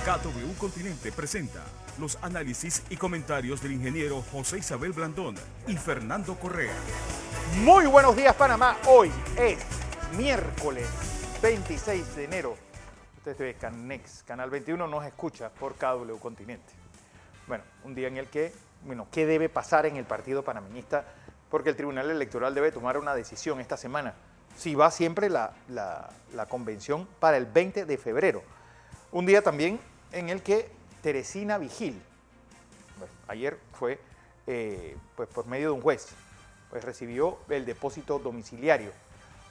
KW Continente presenta los análisis y comentarios del ingeniero José Isabel Blandón y Fernando Correa. Muy buenos días, Panamá. Hoy es miércoles 26 de enero. Usted ve Canex, Canal 21, nos escucha por KW Continente. Bueno, un día en el que, ¿qué debe pasar en el partido panameñista? Porque el Tribunal Electoral debe tomar una decisión esta semana. Si va siempre la convención para el 20 de febrero. Un día también en el que Teresina Vigil, ayer fue pues por medio de un juez, pues recibió el depósito domiciliario.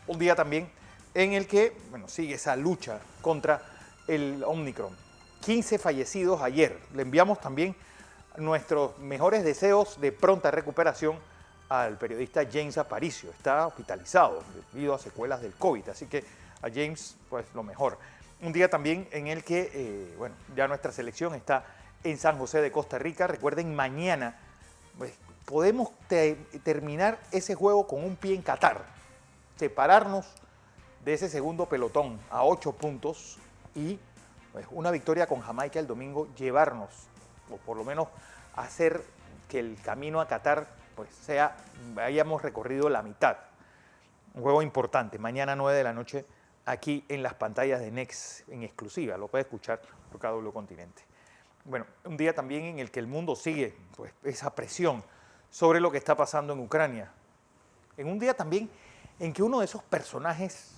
Un día también en el que sigue esa lucha contra el Omicron. 15 fallecidos ayer. Le enviamos también nuestros mejores deseos de pronta recuperación al periodista James Aparicio. Está hospitalizado debido a secuelas del COVID, así que a James, pues lo mejor. Un día también en el que, ya nuestra selección está en San José de Costa Rica. Recuerden, mañana pues, podemos terminar ese juego con un pie en Qatar, separarnos de ese segundo pelotón a 8 puntos y pues, una victoria con Jamaica el domingo, llevarnos, o por lo menos hacer que el camino a Qatar pues, hayamos recorrido la mitad. Un juego importante, mañana 9 de la noche, aquí en las pantallas de Next en exclusiva, lo puede escuchar por KW Continente. Bueno, un día también en el que el mundo sigue pues, esa presión sobre lo que está pasando en Ucrania. En un día también en que uno de esos personajes,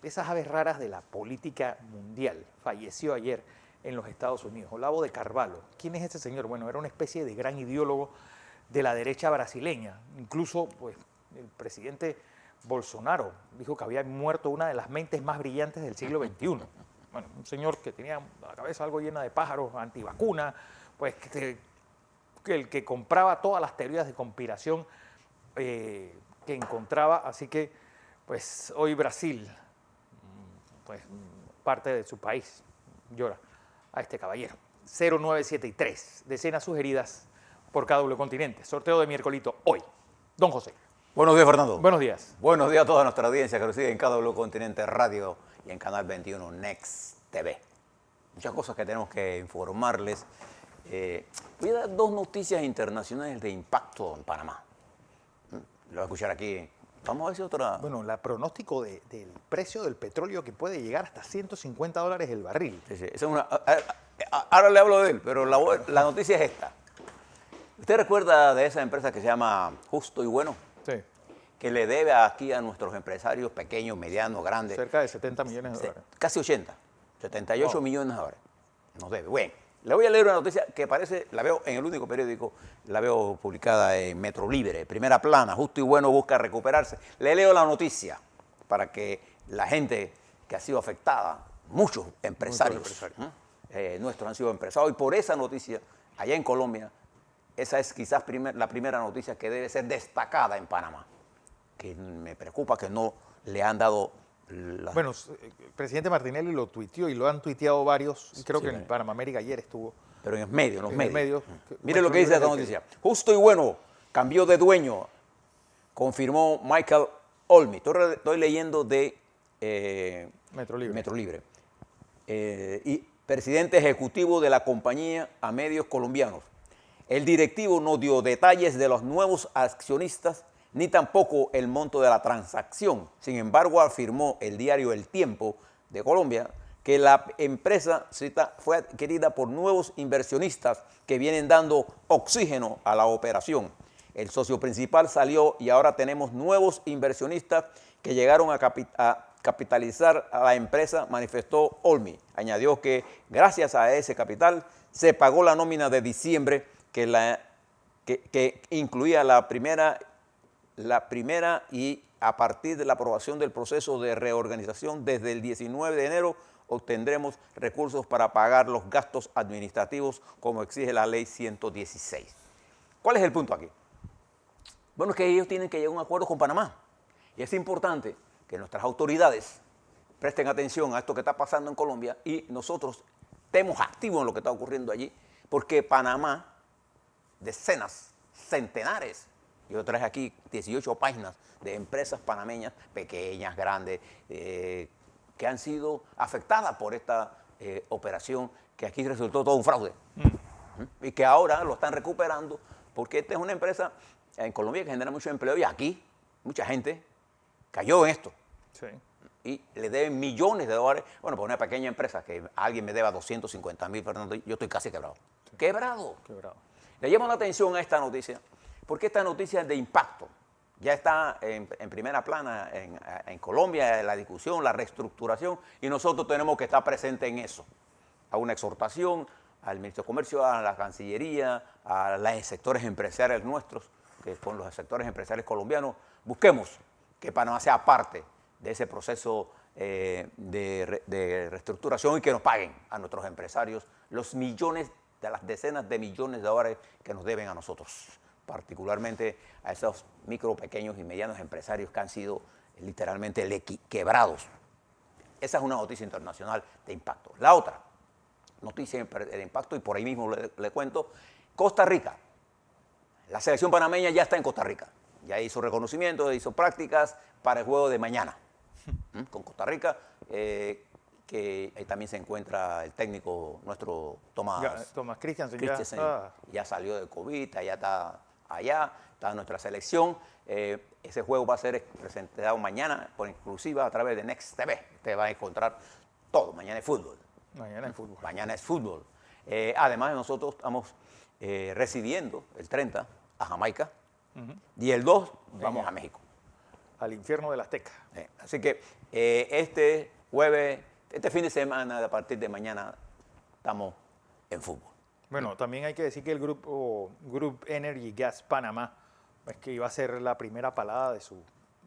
esas aves raras de la política mundial, falleció ayer en los Estados Unidos, Olavo de Carvalho. ¿Quién es ese señor? Bueno, era una especie de gran ideólogo de la derecha brasileña. Incluso pues, el presidente Bolsonaro dijo que había muerto una de las mentes más brillantes del siglo XXI. Bueno, un señor que tenía la cabeza algo llena de pájaros, antivacuna, pues el que compraba todas las teorías de conspiración que encontraba. Así que, pues hoy Brasil, pues parte de su país, llora a este caballero. 0973, decenas sugeridas por KW Continente. Sorteo de miércolito hoy. Don José. Buenos días, Fernando. Buenos días. Buenos días a toda nuestra audiencia que nos sigue en KW Continente Radio y en Canal 21 Next TV. Muchas cosas que tenemos que informarles. Voy a dar dos noticias internacionales de impacto en Panamá. Lo voy a escuchar aquí. Vamos a ver si otra... Bueno, el pronóstico del precio del petróleo que puede llegar hasta $150 el barril. Sí, sí. Esa es una... Ahora le hablo de él, pero la noticia es esta. ¿Usted recuerda de esa empresa que se llama Justo y Bueno? Sí. Que le debe aquí a nuestros empresarios pequeños, medianos, grandes. Cerca de 70 millones de dólares. Casi 80, 78 millones de dólares. Nos debe. Bueno, le voy a leer una noticia que parece, la veo en el único periódico, la veo publicada en Metro Libre, primera plana, Justo y Bueno busca recuperarse. Le leo la noticia para que la gente que ha sido afectada, muchos empresarios, nuestros han sido empresarios, y por esa noticia, allá en Colombia, esa es quizás la primera noticia que debe ser destacada en Panamá, que me preocupa que no le han dado... Bueno, el presidente Martinelli lo tuiteó y lo han tuiteado varios, y creo que en sí. Panamá América ayer estuvo. Pero en los medios. Mire lo que dice esta noticia. Justo y Bueno cambió de dueño, confirmó Michael Olmi. Estoy leyendo de Metro Libre. Y presidente ejecutivo de la compañía a medios colombianos. El directivo no dio detalles de los nuevos accionistas ni tampoco el monto de la transacción. Sin embargo, afirmó el diario El Tiempo de Colombia que la empresa fue adquirida por nuevos inversionistas que vienen dando oxígeno a la operación. El socio principal salió y ahora tenemos nuevos inversionistas que llegaron a capitalizar a la empresa, manifestó Olmi. Añadió que gracias a ese capital se pagó la nómina de diciembre que incluía la primera y a partir de la aprobación del proceso de reorganización desde el 19 de enero obtendremos recursos para pagar los gastos administrativos como exige la ley 116. ¿Cuál es el punto aquí? Bueno, es que ellos tienen que llegar a un acuerdo con Panamá y es importante que nuestras autoridades presten atención a esto que está pasando en Colombia y nosotros estemos activos en lo que está ocurriendo allí, porque Panamá, decenas, centenares, yo traje aquí 18 páginas de empresas panameñas, pequeñas, grandes, que han sido afectadas por esta operación que aquí resultó todo un fraude. Y que ahora lo están recuperando porque esta es una empresa en Colombia que genera mucho empleo y aquí mucha gente cayó en esto. Sí. Y le deben millones de dólares. Bueno, por una pequeña empresa que alguien me deba 250.000, Fernando, yo estoy casi quebrado. Sí. Quebrado. Quebrado. Le llamo la atención a esta noticia porque esta noticia es de impacto. Ya está en primera plana en Colombia la discusión, la reestructuración, y nosotros tenemos que estar presentes en eso. A una exhortación al Ministro de Comercio, a la Cancillería, a los sectores empresariales nuestros, que con los sectores empresariales colombianos, busquemos que Panamá sea parte de ese proceso de reestructuración y que nos paguen a nuestros empresarios los millones, de las decenas de millones de dólares que nos deben a nosotros, particularmente a esos micro, pequeños y medianos empresarios que han sido literalmente quebrados. Esa es una noticia internacional de impacto. La otra noticia de impacto, y por ahí mismo le cuento, Costa Rica. La selección panameña ya está en Costa Rica. Ya hizo reconocimiento, hizo prácticas para el juego de mañana con Costa Rica, que ahí también se encuentra el técnico nuestro Tomás Christiansen. Ya salió de COVID, ya está allá, está nuestra selección. Ese juego va a ser presentado mañana por exclusiva a través de Next TV. Usted va a encontrar todo. Mañana es fútbol. Mañana es fútbol. Mañana es fútbol. Además, nosotros estamos recibiendo el 30 a Jamaica y el 2 vamos a México. Al infierno del Azteca. Así que este jueves, este fin de semana, a partir de mañana, estamos en fútbol. Bueno, también hay que decir que el grupo Group Energy Gas Panamá es que iba a ser la primera palada de su...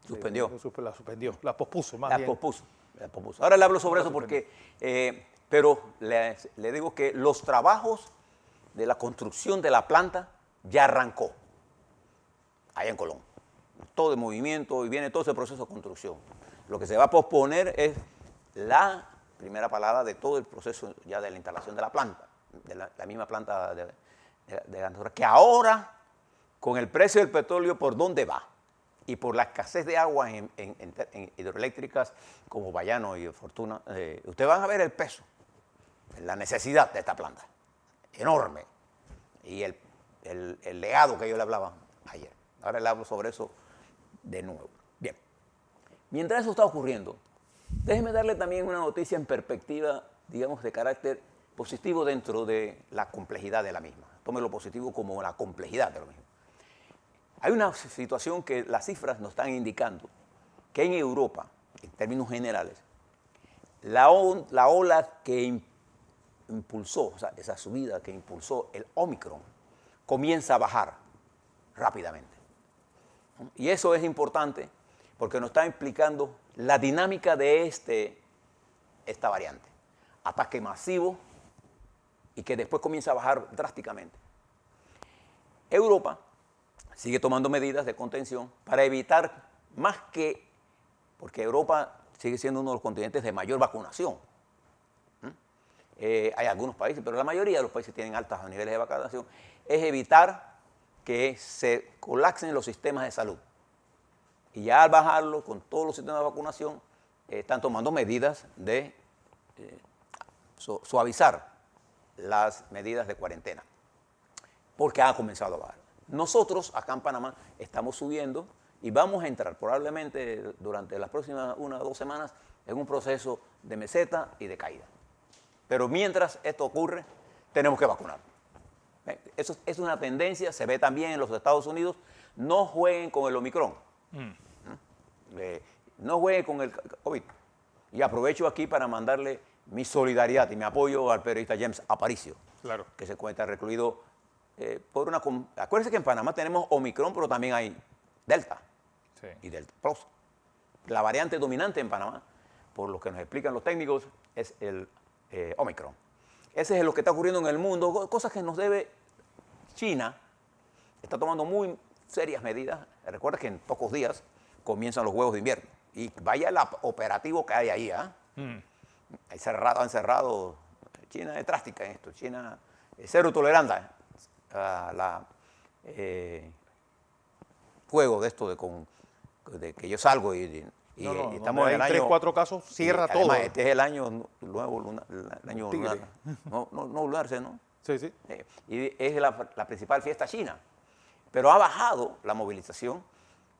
Suspendió. La suspendió, la pospuso más bien. La pospuso. Ahora le hablo sobre eso porque... pero le digo que los trabajos de la construcción de la planta ya arrancó allá en Colón. Todo el movimiento y viene todo ese proceso de construcción. Lo que se va a posponer es la primera palada de todo el proceso ya de la instalación de la planta, de la misma planta de Andorra, que ahora, con el precio del petróleo por dónde va y por la escasez de agua en hidroeléctricas como Bayano y Fortuna, ustedes van a ver el peso, la necesidad de esta planta, enorme, y el legado que yo le hablaba ayer. Ahora le hablo sobre eso de nuevo. Bien, mientras eso está ocurriendo, déjeme darle también una noticia en perspectiva, digamos, de carácter positivo dentro de la complejidad de la misma. Tome lo positivo como la complejidad de lo mismo. Hay una situación que las cifras nos están indicando, que en Europa, en términos generales, la ola que impulsó, o sea, esa subida que impulsó el Omicron, comienza a bajar rápidamente. Y eso es importante porque nos está implicando la dinámica de esta variante. Ataque masivo y que después comienza a bajar drásticamente. Europa sigue tomando medidas de contención para evitar más que, porque Europa sigue siendo uno de los continentes de mayor vacunación. Hay algunos países, pero la mayoría de los países tienen altos niveles de vacunación, es evitar que se colapsen los sistemas de salud. Y ya al bajarlo con todos los sistemas de vacunación, están tomando medidas de suavizar las medidas de cuarentena, porque ha comenzado a bajar. Nosotros acá en Panamá estamos subiendo y vamos a entrar probablemente durante las próximas 1 o 2 semanas en un proceso de meseta y de caída. Pero mientras esto ocurre, tenemos que vacunar. Eso es una tendencia, se ve también en los Estados Unidos. No jueguen con el Omicron. No jueguen con el COVID. Y aprovecho aquí para mandarle mi solidaridad y mi apoyo al periodista James Aparicio, claro, que se encuentra recluido por una... Acuérdense que en Panamá tenemos Omicron, pero también hay Delta y Delta Plus. La variante dominante en Panamá, por lo que nos explican los técnicos, es el Omicron. Ese es lo que está ocurriendo en el mundo, cosas que nos debe China. Está tomando muy serias medidas. Recuerda que en pocos días comienzan los Juegos de Invierno. Y vaya el operativo que hay ahí. Han cerrado. China es drástica en esto. China es cero tolerante a la juego de esto de que yo salgo y Y No, estamos en el hay año... 3, 4 casos, cierra y además, todo. este es el año nuevo lunar, el año Tigre. lunar. No lunar, ¿no? Sí, sí. Y es la principal fiesta china. Pero ha bajado la movilización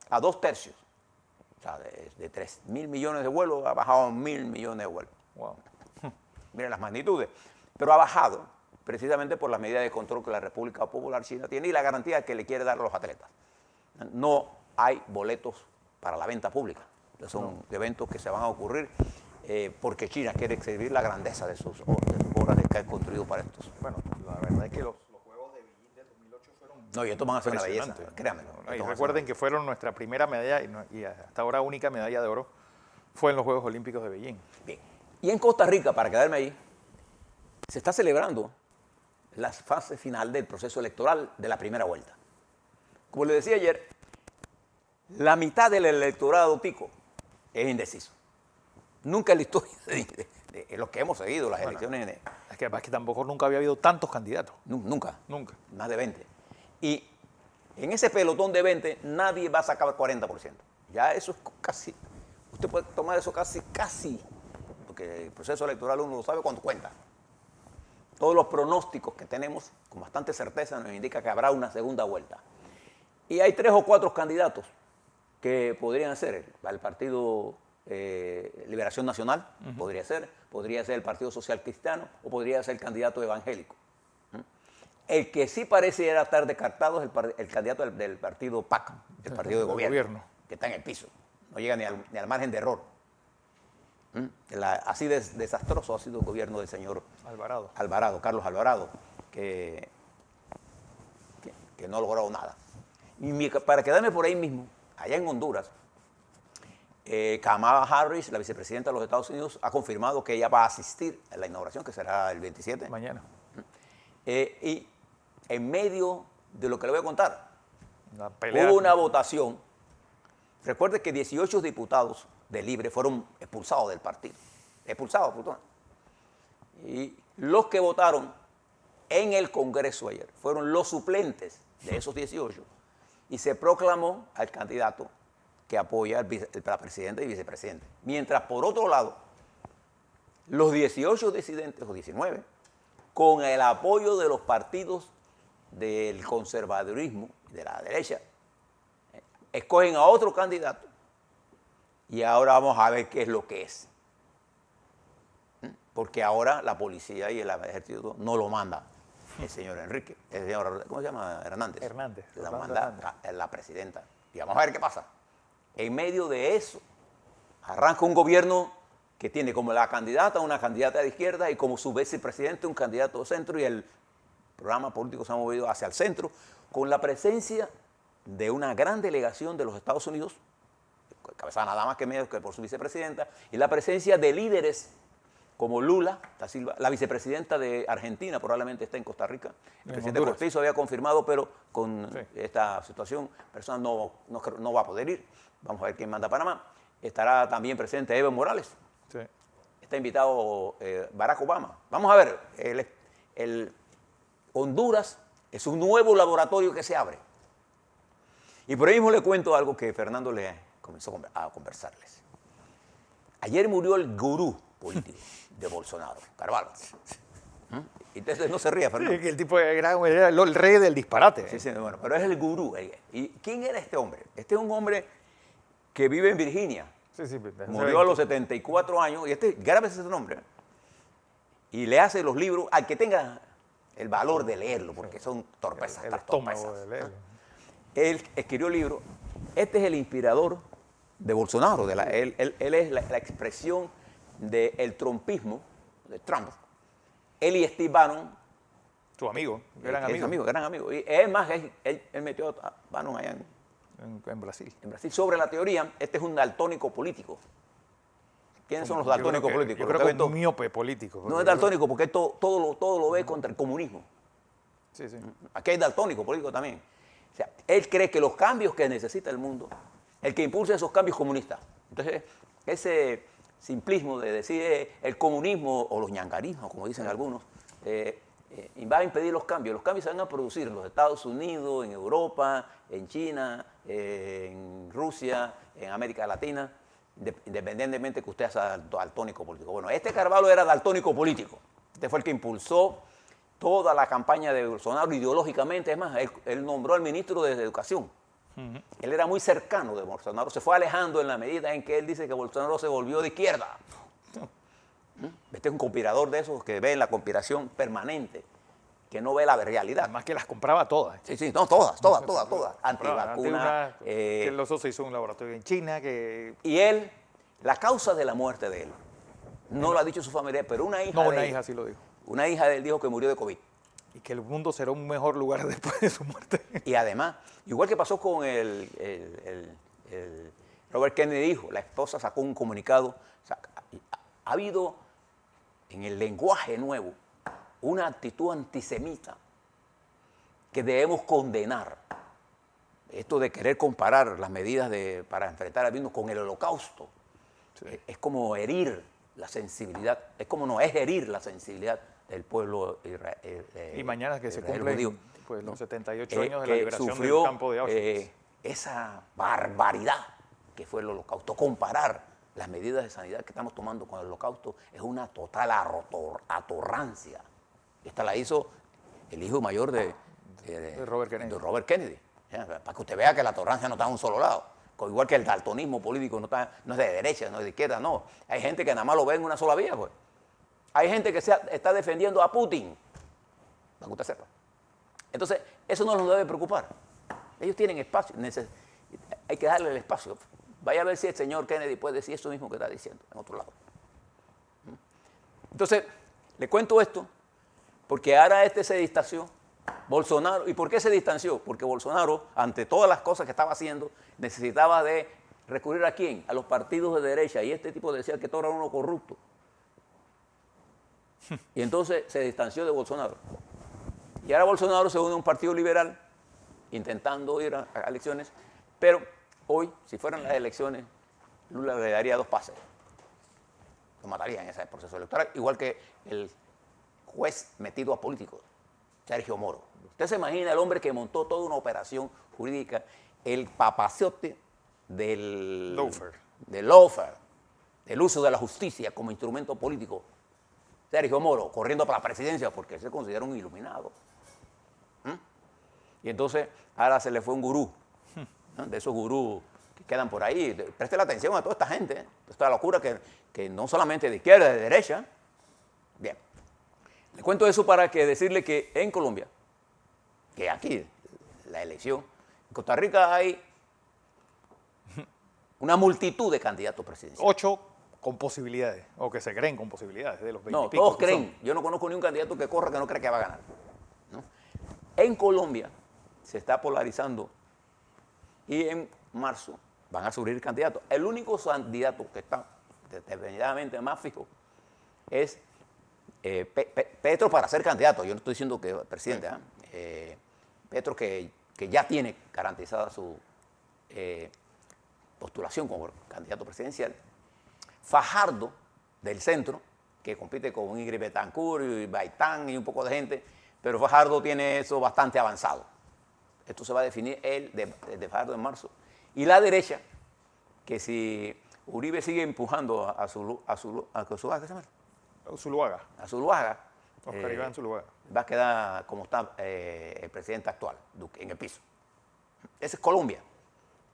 a 2/3. O sea, de 3.000 millones de vuelos ha bajado a 1.000 millones de vuelos. Wow. Miren las magnitudes. Pero ha bajado precisamente por las medidas de control que la República Popular China tiene y la garantía que le quiere dar a los atletas. No hay boletos para la venta pública. Son eventos que se van a ocurrir porque China quiere exhibir la grandeza de sus obras que han construido para estos. Bueno, la verdad es que los Juegos de Beijing del 2008 fueron No, y esto van a ser una belleza, impresionantes. créanmelo. No, y recuerden que fueron nuestra primera medalla y hasta ahora única medalla de oro fue en los Juegos Olímpicos de Beijing. Bien. Y en Costa Rica, para quedarme ahí, se está celebrando la fase final del proceso electoral de la primera vuelta. Como le decía ayer, la mitad del electorado tico es indeciso. Nunca en la historia de los que hemos seguido las elecciones, Es que además que tampoco nunca había habido tantos candidatos. nunca, Nunca. más de 20. Y en ese pelotón de 20 nadie va a sacar 40%. Ya eso es casi, usted puede tomar eso casi, porque el proceso electoral uno lo sabe cuando cuenta. Todos los pronósticos que tenemos con bastante certeza nos indica que habrá una segunda vuelta. Y hay 3 o 4 candidatos que podrían ser el Partido Liberación Nacional, podría ser el Partido Social Cristiano o podría ser el candidato evangélico. El que sí pareciera estar descartado es el candidato del partido PAC, el partido de gobierno, que está en el piso, no llega ni al margen de error. Así desastroso ha sido el gobierno del señor Carlos Alvarado, que no ha logrado nada. Y para quedarme por ahí mismo, allá en Honduras, Kamala Harris, la vicepresidenta de los Estados Unidos, ha confirmado que ella va a asistir a la inauguración, que será el 27. Mañana. Y en medio de lo que le voy a contar, Una pelea. hubo una votación. Recuerde que 18 diputados de Libre fueron expulsados del partido. Expulsados, perdón. Y los que votaron en el Congreso ayer fueron los suplentes de esos 18. Y se proclamó al candidato que apoya la presidenta y vicepresidente. Mientras, por otro lado, los 18 disidentes, o 19, con el apoyo de los partidos del conservadurismo y de la derecha, escogen a otro candidato y ahora vamos a ver qué es lo que es. Porque ahora la policía y el ejército no lo manda el señor Enrique, el señor, ¿cómo se llama? Hernández. La manda la presidenta. Y vamos a ver qué pasa. En medio de eso, arranca un gobierno que tiene como la candidata una candidata de izquierda y como su vicepresidente un candidato de centro, y el programa político se ha movido hacia el centro con la presencia de una gran delegación de los Estados Unidos, cabezada nada más que menos que por su vicepresidenta, y la presencia de líderes como Lula da Silva, la vicepresidenta de Argentina probablemente está en Costa Rica, el presidente Cortizo había confirmado, pero con esta situación personal no va a poder ir. Vamos a ver quién manda a Panamá. Estará también presente Evo Morales. Sí. Está invitado Barack Obama. Vamos a ver, Honduras es un nuevo laboratorio que se abre. Y por ahí mismo le cuento algo que Fernando le comenzó a conversarles. Ayer murió el gurú político de Bolsonaro, Carvalho. Y entonces no se ría, Fernando. Sí, que el tipo era el rey del disparate. Sí, bueno, pero es el gurú. ¿Y quién era este hombre? Este es un hombre que vive en Virginia. Sí, Murió a los 74 años, y grábese ese nombre. Y le hace los libros al que tenga el valor de leerlo, porque son torpezas. El estómago de leerlo. Él escribió libros. Este es el inspirador de Bolsonaro. Él es la expresión del trumpismo, de Trump. Él y Steve Bannon. Tu amigo, eran amigos. Eran amigos. Y es más, él metió a Bannon allá En Brasil. en Brasil. Sobre la teoría, este es un daltónico político. ¿Quiénes son los daltónicos políticos? Yo creo que es un miope político. No es daltónico porque todo lo ve contra el comunismo. Sí. Aquí hay daltónico político también. O sea, él cree que los cambios que necesita el mundo, el que impulsa esos cambios comunistas. Entonces, ese simplismo de decir el comunismo o los ñangarismos, como dicen algunos, va a impedir los cambios. Los cambios se van a producir en los Estados Unidos, en Europa, en China, en Rusia, en América Latina. independientemente que usted sea daltónico político. Bueno, este Carvalho era daltónico político. Este fue el que impulsó toda la campaña de Bolsonaro ideológicamente. Es más, él nombró al ministro de Educación. Él era muy cercano de Bolsonaro, se fue alejando en la medida en que él dice que Bolsonaro se volvió de izquierda. Este es un conspirador de esos que ve la conspiración permanente, que no ve la realidad. Además que las compraba todas. Sí, no, todas. Antivacunas. Que el oso se hizo un laboratorio en China, que... Y él, la causa de la muerte de él, no lo ha dicho su familia, pero una hija No, de una él, hija sí lo dijo. una hija de él dijo que murió de COVID. Y que el mundo será un mejor lugar después de su muerte. Y además, igual que pasó con el Robert Kennedy dijo, la esposa sacó un comunicado, ha habido en el lenguaje nuevo una actitud antisemita que debemos condenar. Esto de querer comparar las medidas para enfrentar al virus con el holocausto, sí, es como herir la sensibilidad, es herir la sensibilidad del pueblo israelí. Y mañana que se cumplen pues, los 78 años de la liberación sufrió, del campo de Auschwitz. Esa barbaridad que fue el holocausto. Comparar las medidas de sanidad que estamos tomando con el holocausto es una total atorrancia. Esta la hizo el hijo mayor de Robert Kennedy. De Robert Kennedy. Para que usted vea que la atorrancia no está en un solo lado. Igual que el daltonismo político no es de derecha, no es de izquierda, no. Hay gente que nada más lo ve en una sola vía, pues. Hay gente que está defendiendo a Putin, para que usted sepa. Entonces, eso no nos debe preocupar. Ellos tienen espacio, hay que darle el espacio. Vaya a ver si el señor Kennedy puede decir eso mismo que está diciendo en otro lado. Entonces, le cuento esto, porque ahora se distanció. Bolsonaro, ¿y por qué se distanció? Porque Bolsonaro, ante todas las cosas que estaba haciendo, necesitaba de recurrir ¿a quién? A los partidos de derecha, y este tipo decía que todo era uno corrupto. Y entonces se distanció de Bolsonaro. Y ahora Bolsonaro se une a un partido liberal, intentando ir a elecciones, pero hoy, si fueran las elecciones, Lula le daría 2 pases. Lo mataría en ese proceso electoral, igual que el juez metido a políticos, Sergio Moro. Usted se imagina el hombre que montó toda una operación jurídica, el papaciote del lawfare, del uso de la justicia como instrumento político. Sergio Moro, corriendo para la presidencia porque él se considera un iluminado. Y entonces ahora se le fue un gurú, ¿no? De esos gurús que quedan por ahí. Preste la atención a toda esta gente, esta locura que no solamente de izquierda, de derecha. Bien. Le cuento eso para decirle que en Colombia, que aquí, la elección, en Costa Rica hay una multitud de candidatos presidenciales. 8 con posibilidades, o que se creen con posibilidades, de los 20 No, y pico todos que creen. son. Yo no conozco ni un candidato que corra que no cree que va a ganar, ¿no? En Colombia se está polarizando y en marzo van a surgir candidatos. El único candidato que está determinadamente más fijo es Petro para ser candidato. Yo no estoy diciendo que presidente, Petro que ya tiene garantizada su postulación como candidato presidencial. Fajardo, del centro, que compite con Ingrid Betancourt y Baitán y un poco de gente, pero Fajardo tiene eso bastante avanzado. Esto se va a definir de Fajardo en marzo. Y la derecha, que si Uribe sigue empujando a Zuluaga. Oscar Iván Zuluaga. Va a quedar como está el presidente actual, Duque, en el piso. Esa es Colombia,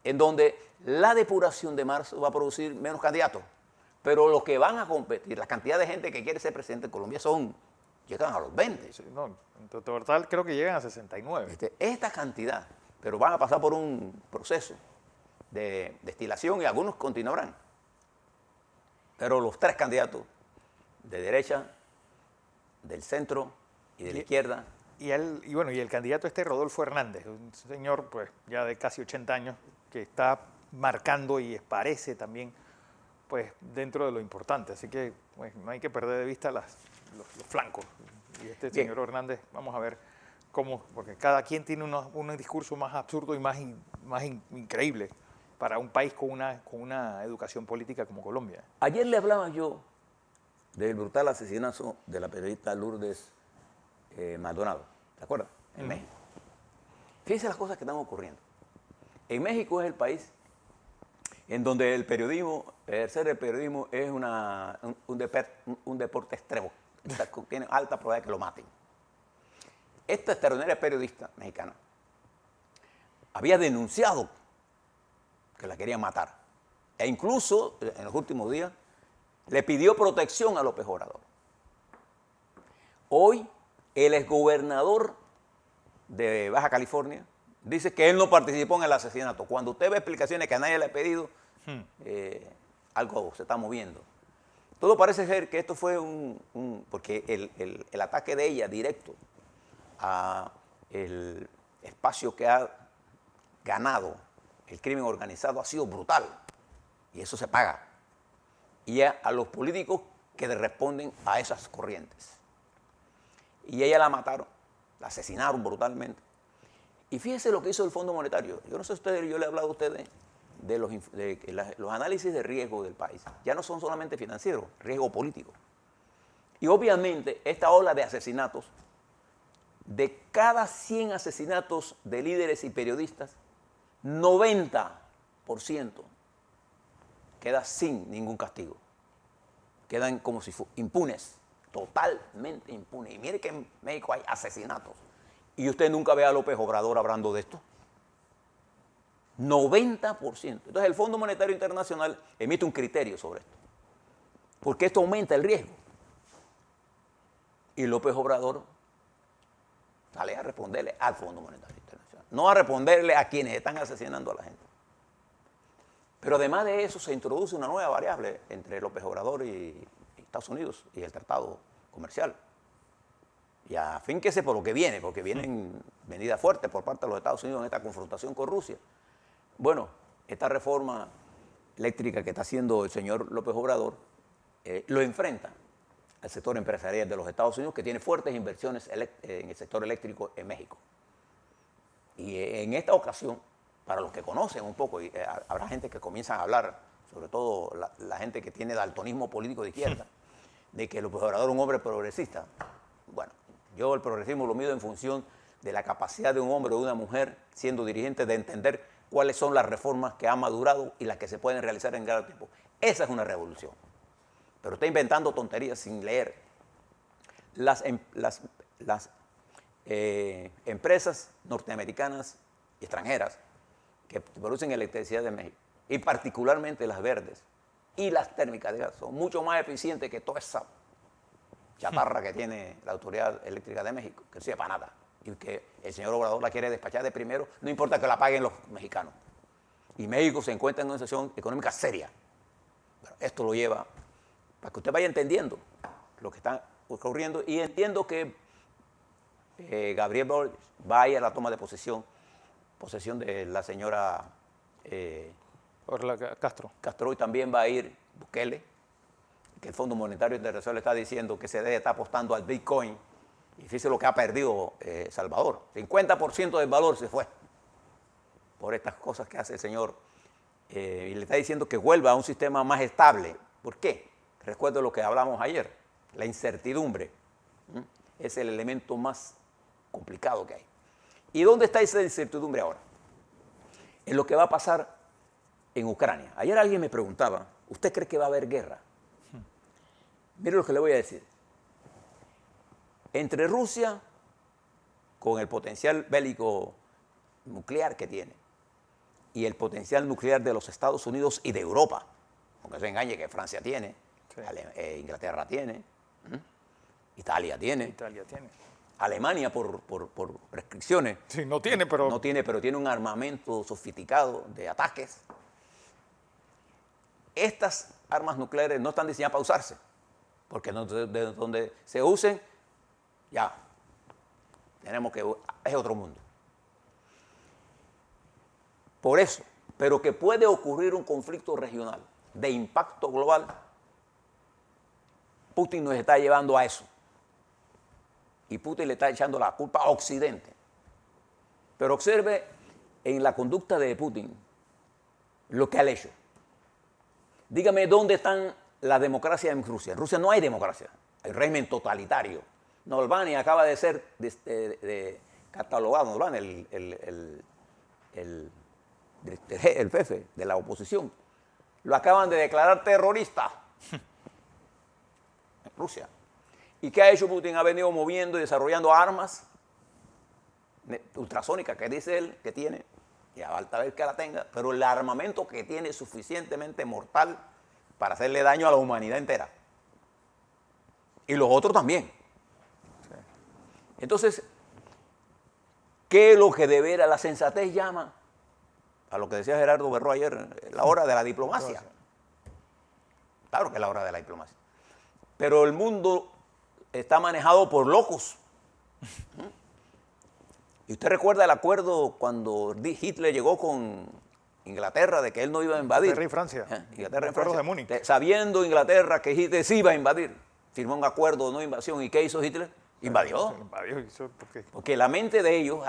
en donde la depuración de marzo va a producir menos candidatos. Pero los que van a competir, la cantidad de gente que quiere ser presidente de Colombia llegan a los 20. Sí, no, en total creo que llegan a 69. Esta cantidad, pero van a pasar por un proceso de destilación y algunos continuarán. Pero los 3 candidatos de derecha, del centro y de la izquierda. Y el candidato Rodolfo Hernández, un señor pues ya de casi 80 años, que está marcando y parece también pues dentro de lo importante. Así que pues, no hay que perder de vista los flancos. Y este Bien. señor Hernández, vamos a ver cómo, porque cada quien tiene un discurso más absurdo y más increíble para un país con una educación política como Colombia. Ayer le hablaba yo del brutal asesinato de la periodista Lourdes Maldonado, ¿te acuerdas? En México. Fíjense las cosas que están ocurriendo. En México es el país en donde el periodismo, ejercer el periodismo es un deporte extremo. Tiene alta probabilidad de que lo maten. Esta extraordinaria periodista mexicana había denunciado que la querían matar. E incluso, en los últimos días, le pidió protección a López Obrador. Hoy, el exgobernador de Baja California dice que él no participó en el asesinato. Cuando usted ve explicaciones que a nadie le ha pedido, algo se está moviendo. Todo parece ser que esto fue porque el ataque de ella directo a el espacio que ha ganado el crimen organizado ha sido brutal. Y eso se paga. Y a los políticos que responden a esas corrientes. Y ella la mataron, la asesinaron brutalmente. Y fíjense lo que hizo el Fondo Monetario. Yo no sé ustedes, yo le he hablado a ustedes de los análisis de riesgo del país. Ya no son solamente financieros, riesgo político. Y obviamente esta ola de asesinatos, de cada 100 asesinatos de líderes y periodistas, 90% queda sin ningún castigo. Quedan como si fueran impunes, totalmente impunes. Y mire que en México hay asesinatos. Y usted nunca ve a López Obrador hablando de esto. 90%. Entonces el Fondo Monetario Internacional emite un criterio sobre esto. Porque esto aumenta el riesgo. Y López Obrador sale a responderle al Fondo Monetario Internacional. No a responderle a quienes están asesinando a la gente. Pero además de eso se introduce una nueva variable entre López Obrador y Estados Unidos y el tratado comercial. Y afínquese por lo que viene, porque vienen medidas fuertes por parte de los Estados Unidos en esta confrontación con Rusia. Bueno, esta reforma eléctrica que está haciendo el señor López Obrador lo enfrenta al sector empresarial de los Estados Unidos, que tiene fuertes inversiones en el sector eléctrico en México. Y en esta ocasión, para los que conocen un poco, y habrá gente que comienza a hablar, sobre todo la gente que tiene daltonismo político de izquierda, de que López Obrador es un hombre progresista. Bueno, yo el progresismo lo mido en función de la capacidad de un hombre o de una mujer, siendo dirigente, de entender cuáles son las reformas que han madurado y las que se pueden realizar en cada tiempo. Esa es una revolución. Pero está inventando tonterías sin leer. Las empresas norteamericanas y extranjeras que producen electricidad de México, y particularmente las verdes y las térmicas de gas, son mucho más eficientes que toda esa chatarra que tiene la Autoridad Eléctrica de México, que no sirve para nada, y que el señor Obrador la quiere despachar de primero, no importa que la paguen los mexicanos. Y México se encuentra en una situación económica seria. Bueno, esto lo lleva para que usted vaya entendiendo lo que está ocurriendo, y entiendo que Gabriel Boric vaya a la toma de posesión de la señora Castro, y también va a ir Bukele, que el Fondo Monetario Internacional está diciendo que se debe estar apostando al Bitcoin. Y fíjese lo que ha perdido Salvador. 50% del valor se fue por estas cosas que hace el señor. Y le está diciendo que vuelva a un sistema más estable. ¿Por qué? Recuerdo lo que hablamos ayer. La incertidumbre es el elemento más complicado que hay. ¿Y dónde está esa incertidumbre ahora? En lo que va a pasar en Ucrania. Ayer alguien me preguntaba, ¿usted cree que va a haber guerra? Mire lo que le voy a decir. Entre Rusia, con el potencial bélico nuclear que tiene, y el potencial nuclear de los Estados Unidos y de Europa, aunque se engañe que Francia tiene, sí. Inglaterra tiene, Italia tiene. Alemania por restricciones. Sí, no tiene, pero... No tiene, pero tiene un armamento sofisticado de ataques. Estas armas nucleares no están diseñadas para usarse, porque de donde se usen, ya, tenemos que... es otro mundo. Por eso, pero que puede ocurrir un conflicto regional de impacto global, Putin nos está llevando a eso. Y Putin le está echando la culpa a Occidente. Pero observe en la conducta de Putin lo que ha hecho. Dígame dónde están las democracias en Rusia. En Rusia no hay democracia, hay régimen totalitario. Navalny acaba de ser catalogado, Navalny, el jefe de la oposición, lo acaban de declarar terrorista. Rusia. ¿Y qué ha hecho Putin? Ha venido moviendo y desarrollando armas ultrasónicas, que dice él que tiene, y a falta ver que la tenga, pero el armamento que tiene es suficientemente mortal para hacerle daño a la humanidad entera. Y los otros también. Entonces, ¿qué es lo que de veras la sensatez llama? A lo que decía Gerardo Berro ayer, la hora de la diplomacia. Claro que es la hora de la diplomacia. Pero el mundo está manejado por locos. Y usted recuerda el acuerdo cuando Hitler llegó con Inglaterra de que él no iba a invadir. Inglaterra y Francia. Inglaterra y Acuerdos Francia. de Múnich. Sabiendo Inglaterra que Hitler sí iba a invadir, firmó un acuerdo de no invasión. ¿Y qué hizo Hitler? Invadió. Invadió, hizo, porque Porque la mente de ellos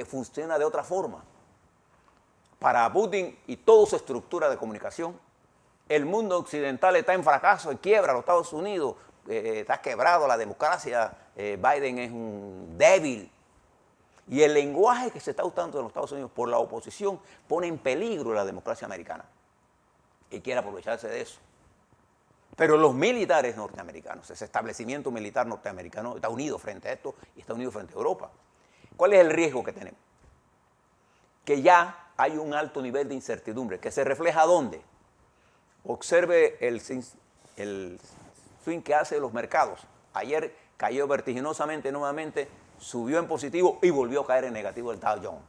funciona de otra forma. Para Putin y toda su estructura de comunicación, el mundo occidental está en fracaso, en quiebra, los Estados Unidos está quebrado, la democracia, Biden es un débil. Y el lenguaje que se está usando en los Estados Unidos por la oposición pone en peligro la democracia americana. Y quiere aprovecharse de eso. Pero los militares norteamericanos, ese establecimiento militar norteamericano está unido frente a esto y está unido frente a Europa. ¿Cuál es el riesgo que tenemos? Que ya hay un alto nivel de incertidumbre, que se refleja ¿dónde? Observe el swing que hace los mercados. Ayer cayó vertiginosamente nuevamente, subió en positivo y volvió a caer en negativo el Dow Jones.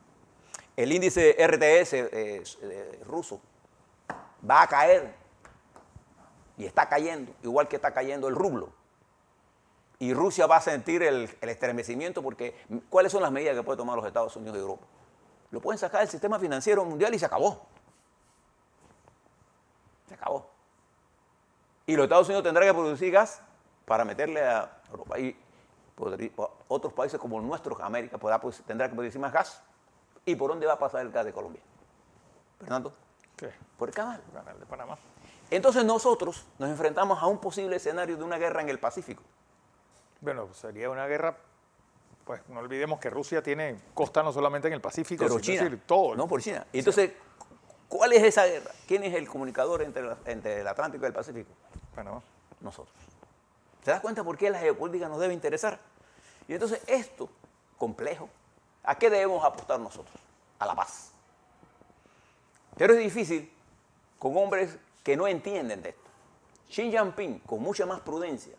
El índice RTS ruso va a caer y está cayendo, igual que está cayendo el rublo. Y Rusia va a sentir el estremecimiento porque ¿cuáles son las medidas que pueden tomar los Estados Unidos y Europa? Lo pueden sacar del sistema financiero mundial y se acabó. Se acabó. Y los Estados Unidos tendrán que producir gas para meterle a Europa. Y otros países como nuestros, América, tendrá que producir más gas. ¿Y por dónde va a pasar el gas de Colombia? Fernando. ¿qué? Por el canal. El canal de Panamá. Entonces nosotros nos enfrentamos a un posible escenario de una guerra en el Pacífico. Bueno, sería una guerra, pues no olvidemos que Rusia tiene costa no solamente en el Pacífico, Pero sino China, decir, todo. no por China. Entonces, ¿cuál es esa guerra? ¿Quién es el comunicador entre el Atlántico y el Pacífico? Panamá. Nosotros. ¿Se da cuenta por qué la geopolítica nos debe interesar? Y entonces esto, complejo, ¿a qué debemos apostar nosotros? A la paz. Pero es difícil con hombres que no entienden de esto. Xi Jinping, con mucha más prudencia,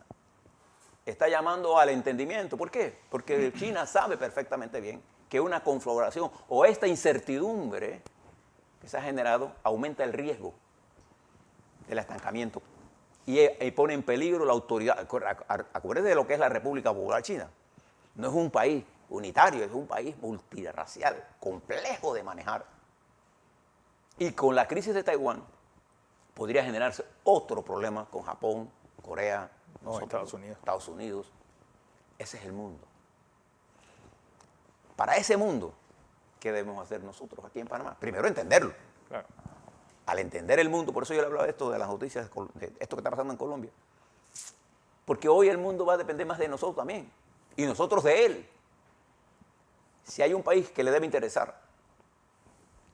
está llamando al entendimiento. ¿Por qué? Porque China sabe perfectamente bien que una conflagración o esta incertidumbre que se ha generado aumenta el riesgo del estancamiento y pone en peligro la autoridad. Acuérdense de lo que es la República Popular China. No es un país unitario, es un país multirracial, complejo de manejar. Y con la crisis de Taiwán podría generarse otro problema con Japón, Corea, Estados Unidos. Estados Unidos. Ese es el mundo. Para ese mundo, ¿qué debemos hacer nosotros aquí en Panamá? Primero entenderlo. Claro. Al entender el mundo, por eso yo le hablaba de esto, de las noticias, de esto que está pasando en Colombia. Porque hoy el mundo va a depender más de nosotros también. Y nosotros de él. Si hay un país que le debe interesar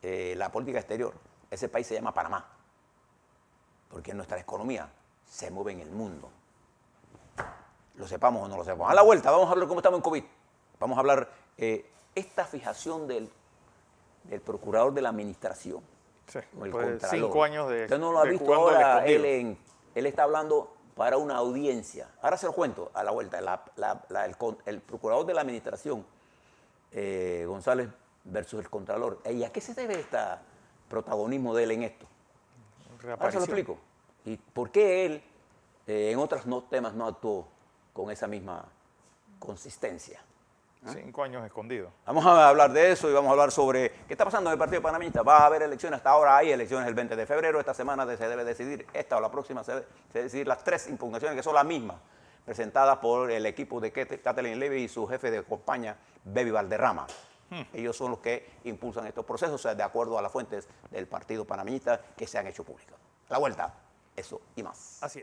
la política exterior, ese país se llama Panamá. Porque nuestra economía se mueve en el mundo. Lo sepamos o no lo sepamos. A la vuelta, vamos a hablar cómo estamos en COVID. Vamos a hablar esta fijación del procurador de la administración. Sí, o el después de contralor. 5 años de Usted no lo ha de visto jugando al ahora, escondido. él está hablando para una audiencia. Ahora se lo cuento a la vuelta. El procurador de la administración, González versus el contralor. ¿Y a qué se debe este protagonismo de él en esto? Ahora se lo explico. ¿Y por qué él en otros temas no actuó con esa misma consistencia? 5 años escondido. Vamos a hablar de eso y vamos a hablar sobre qué está pasando en el Partido Panameñista. Va a haber elecciones, hasta ahora hay elecciones el 20 de febrero. Esta semana se debe decidir, esta o la próxima se debe decidir las 3 impugnaciones que son las mismas, presentadas por el equipo de Kathleen Levy y su jefe de campaña, Baby Valderrama. Ellos son los que impulsan estos procesos, de acuerdo a las fuentes del Partido Panameñista que se han hecho públicas. A la vuelta, eso y más. Así es.